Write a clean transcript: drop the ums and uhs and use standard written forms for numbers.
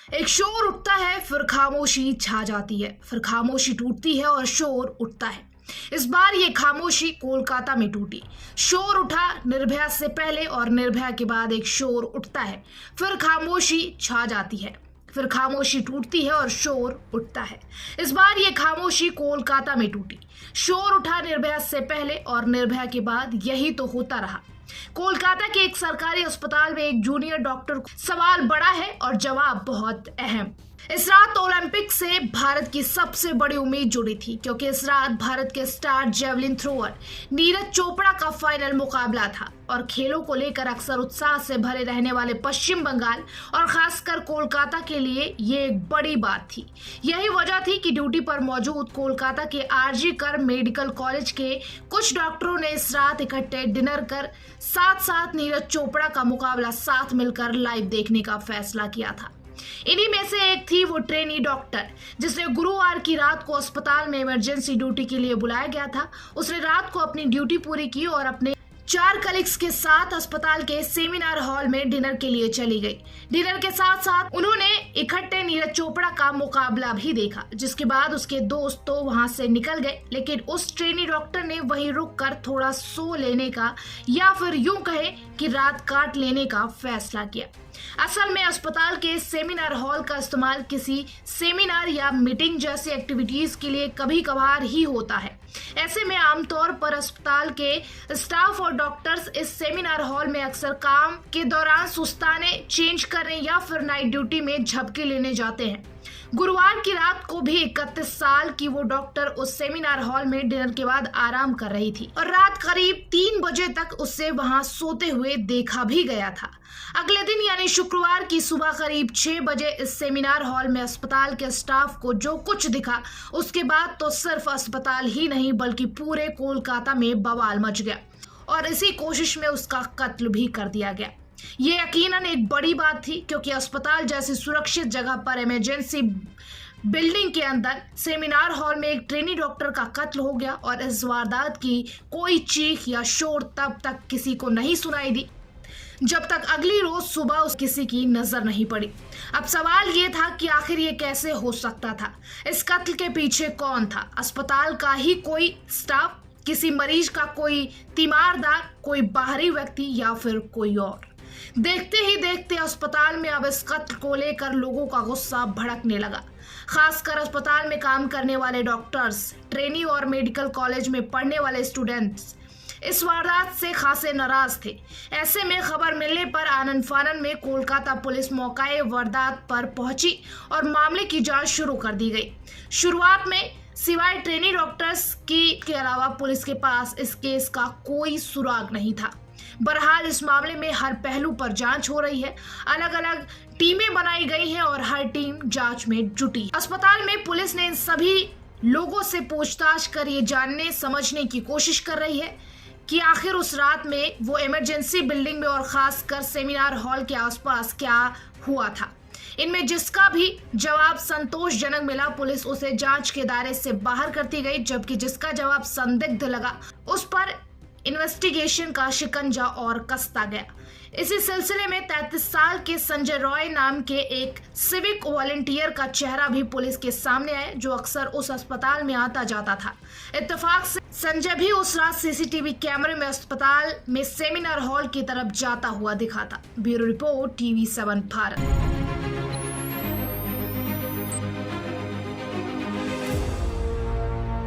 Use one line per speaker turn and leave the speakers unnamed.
एक शोर उठता है, फिर खामोशी छा जाती है, फिर खामोशी टूटती है और शोर उठता है। इस बार ये खामोशी कोलकाता में टूटी। शोर उठा निर्भया से पहले और निर्भया के बाद एक शोर उठता है, फिर खामोशी छा जाती है, फिर खामोशी टूटती है और शोर उठता है। इस बार ये खामोशी कोलकाता में टूटी। शोर उठा निर्भया से पहले और निर्भया के बाद, यही तो होता रहा। कोलकाता के एक सरकारी अस्पताल में एक जूनियर डॉक्टर को सवाल बड़ा है और जवाब बहुत अहम। इस रात ओलंपिक से भारत की सबसे बड़ी उम्मीद जुड़ी थी, क्योंकि इस रात भारत के star javelin thrower Neeraj Chopra का फाइनल मुकाबला था। और खेलों को लेकर अक्सर उत्साह से भरे रहने वाले पश्चिम बंगाल और खासकर कोलकाता के लिए ये एक बड़ी बात थी। यही वजह थी कि ड्यूटी पर मौजूद कोलकाता के आरजी कर मेडिकल कॉलेज के कुछ डॉक्टरों ने इस रात इकट्ठे डिनर कर साथ साथ नीरज चोपड़ा का मुकाबला साथ मिलकर लाइव देखने का फैसला किया था। इन्हीं में से एक थी वो ट्रेनी डॉक्टर जिसने गुरुवार की रात को अस्पताल में इमरजेंसी ड्यूटी के लिए बुलाया गया था। उसने रात को अपनी ड्यूटी पूरी की और अपने 4 कलीग्स के साथ अस्पताल के सेमिनार हॉल में डिनर के लिए चली गई। डिनर के साथ साथ उन्होंने इकट्ठे नीरज चोपड़ा का मुकाबला भी देखा, जिसके बाद उसके दोस्त तो वहां से निकल गए, लेकिन उस ट्रेनी डॉक्टर ने वहीं रुक कर थोड़ा सो लेने का या फिर यूं कहे कि रात काट लेने का फैसला किया। असल में अस्पताल के सेमिनार हॉल का इस्तेमाल किसी सेमिनार या मीटिंग जैसी एक्टिविटीज के लिए कभी कभार ही होता है। ऐसे में आमतौर पर अस्पताल के स्टाफ और डॉक्टर्स इस सेमिनार हॉल में अक्सर काम के दौरान सुस्ताने, चेंज करने या फिर नाइट ड्यूटी में झपकी लेने जाते हैं। गुरुवार की रात को भी 31 साल की वो डॉक्टर उस सेमिनार हॉल में डिनर के बाद आराम कर रही थी और रात करीब 3 बजे तक उससे वहां सोते हुए देखा भी गया था। अगले दिन यानी शुक्रवार की सुबह करीब 6 बजे इस सेमिनार हॉल में अस्पताल के स्टाफ को जो कुछ दिखा, उसके बाद तो सिर्फ अस्पताल ही नहीं बल्कि पूरे कोलकाता में बवाल मच गया और इसी कोशिश में उसका कत्ल भी कर दिया गया। ये यकीनन एक बड़ी बात थी, क्योंकि अस्पताल जैसी सुरक्षित जगह पर इमरजेंसी बिल्डिंग के अंदर सेमिनार हॉल में एक ट्रेनी डॉक्टर का कत्ल हो गया और इस वारदात की कोई चीख या शोर तब तक किसी को नहीं सुनाई दी जब तक अगली रोज सुबह उस किसी की नजर नहीं पड़ी। अब सवाल ये था कि आखिर ये कैसे हो सकता था? इस कत्ल के पीछे कौन था? अस्पताल का ही कोई स्टाफ, किसी मरीज का कोई तीमारदार, कोई बाहरी व्यक्ति या फिर कोई और? देखते ही देखते अस्पताल में अब इस कत्ल को लेकर लोगों का गुस्सा भड़कने लगा। खासकर अस्पताल में काम करने वाले डॉक्टर्स, ट्रेनी और मेडिकल कॉलेज में पढ़ने वाले स्टूडेंट्स इस वारदात से खासे नाराज थे। ऐसे में खबर मिलने पर आनन फानन में कोलकाता पुलिस मौकाए वारदात पर पहुंची और मामले की जांच शुरू कर दी गई। शुरुआत में सिवाय ट्रेनी डॉक्टर्स के अलावा पुलिस के पास इस केस का कोई सुराग नहीं था। बहरहाल इस मामले में हर पहलू पर जांच हो रही है, अलग अलग टीमें बनाई गई हैं और हर टीम जांच में जुटी। अस्पताल में पुलिस ने इन सभी लोगों से पूछताछ कर ये जानने समझने की कोशिश कर रही है कि आखिर उस रात में वो इमरजेंसी बिल्डिंग में और खासकर सेमिनार हॉल के आसपास क्या हुआ था। इनमें जिसका भी जवाब संतोषजनक मिला, पुलिस उसे जांच के दायरे से बाहर करती गई, जबकि जिसका जवाब संदिग्ध लगा उस पर इन्वेस्टिगेशन का शिकंजा और कसता गया। इसी सिलसिले में 33 साल के संजय रॉय नाम के एक सिविक वॉलंटियर का चेहरा भी पुलिस के सामने आया, जो अक्सर उस अस्पताल में आता जाता था। इत्तेफाक से संजय भी उस रात सीसीटीवी कैमरे में अस्पताल में सेमिनार हॉल की तरफ जाता हुआ दिखा था। Bureau report, TV7 Bharat.